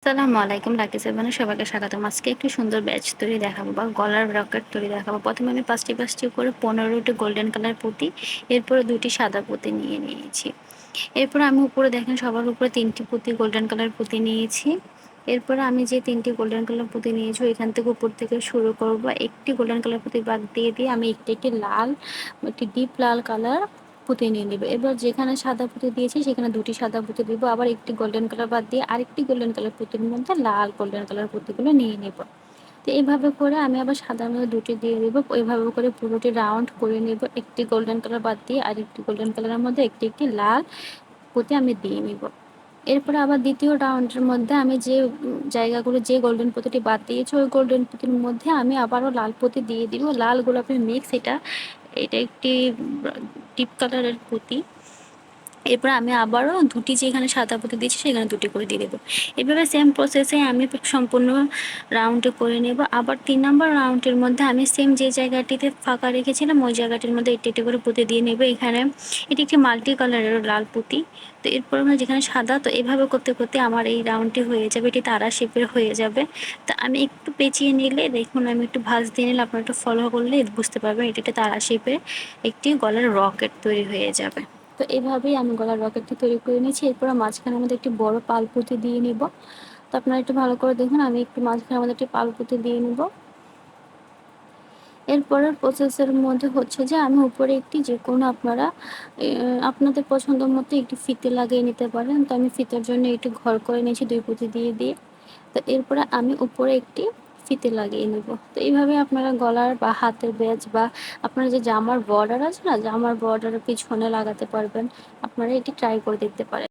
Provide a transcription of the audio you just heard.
আসসালামু আলাইকুম, লাকি সেভেনে সবাইকে স্বাগতম। আজকে একটি সুন্দর ব্যাচ তৈরি দেখাবো বা গলার রকেট তৈরি দেখাবো। প্রথমে আমি পাঁচটি পাঁচটি করে 15টি গোল্ডেন কালার পুঁতি, এরপরে দুটি সাদা পুঁতি নিয়ে নিয়েছি। এরপরে আমি উপরে দেখেন সবার উপরে তিনটি পুঁতি গোল্ডেন কালার পুঁতি নিয়েছি। এরপরে আমি যে তিনটি গোল্ডেন কালার পুঁতি নিয়েছি এখান থেকে উপর থেকে শুরু করব। একটি গোল্ডেন কালার পুঁতি বাদ দিয়ে আমি একটি লাল, একটি ডিপ লাল কালার পুঁতি নিয়ে নিব। এবার যেখানে সাদা পুঁতি দিয়েছি সেখানে দুটি সাদা পুঁতি দিব, আবার একটি গোল্ডেন কালার বাদ দিয়ে আরেকটি গোল্ডেন কালার পুঁতির মধ্যে লাল গোল্ডেন কালার পুঁতিগুলো নিয়ে নেব। তো এইভাবে করে আমি আবার সাদার মধ্যে দুটি দিয়ে দিব। এইভাবে করে পুরোটি রাউন্ড করে নেব, একটি গোল্ডেন কালার বাদ দিয়ে আরেকটি গোল্ডেন কালারের মধ্যে একটি লাল পুঁতি আমি দিয়ে নিব। এরপরে আবার দ্বিতীয় রাউন্ডের মধ্যে আমি যে জায়গাগুলো যে গোল্ডেন পুঁতিটি বাদ দিয়েছি ওই গোল্ডেন পুঁতির মধ্যে আমি আবারও লাল পুঁতি দিয়ে দিব, লাল গোলাপের মিক্স। এটা এটা একটি ডিপ কালারের পুঁতি। এরপর আমি আবারও দুটি যেখানে সাদা পুঁতি দিয়েছি সেখানে দুটি করে দিয়ে দেবো। এভাবে সেম প্রসেসে আমি সম্পূর্ণ রাউন্ডে করে নেব। আবার 3 নম্বর রাউন্ডের মধ্যে আমি সেম যে জায়গাটিতে ফাঁকা রেখেছিলাম ওই জায়গাটির মধ্যে একটি করে পুঁতি দিয়ে নেব। এখানে এটি একটি মাল্টি কালারের লাল পুঁতি। তো এরপর আমরা যেখানে সাদা, তো এভাবে করতে করতে আমার এই রাউন্ডটি হয়ে যাবে, এটি তারা শেপের হয়ে যাবে। তা আমি একটু পেঁচিয়ে নিলে দেখুন, আমি একটু ভাঁজ দিয়ে নিলে আপনারা একটু ফলো করলে বুঝতে পারবেন এটি তারা শেপের একটি গলার রকেট তৈরি হয়ে যাবে। তো এভাবেই আমি গলার রকেটটি তৈরি করে নিয়েছি। এরপরে মাঝখানের মধ্যে একটি বড় পাল পুঁতি দিয়ে নিব। তো আপনারা একটু ভালো করে দেখুন, আমি একটু মাঝখানের মধ্যে একটি পাল পুঁতি দিয়ে নিব। এরপরের প্রসেসের মধ্যে হচ্ছে যে আমি উপরে একটি যে কোনো আপনারা আপনাদের পছন্দ মতো একটি ফিতে লাগিয়ে নিতে পারেন। তো আমি ফিতের জন্য একটু ঘর করে নিয়েছি 2 পুঁতি দিয়ে। তো এরপরে আমি উপরে একটি ফিতে লাগিয়ে নেব। তো এইভাবে আপনারা গলার বা হাতের ব্যাজ বা আপনার যে জামার বর্ডার আছে না, জামার বর্ডারের পিছনে লাগাতে পারবেন। আপনারা এটি ট্রাই করে দেখতে পারেন।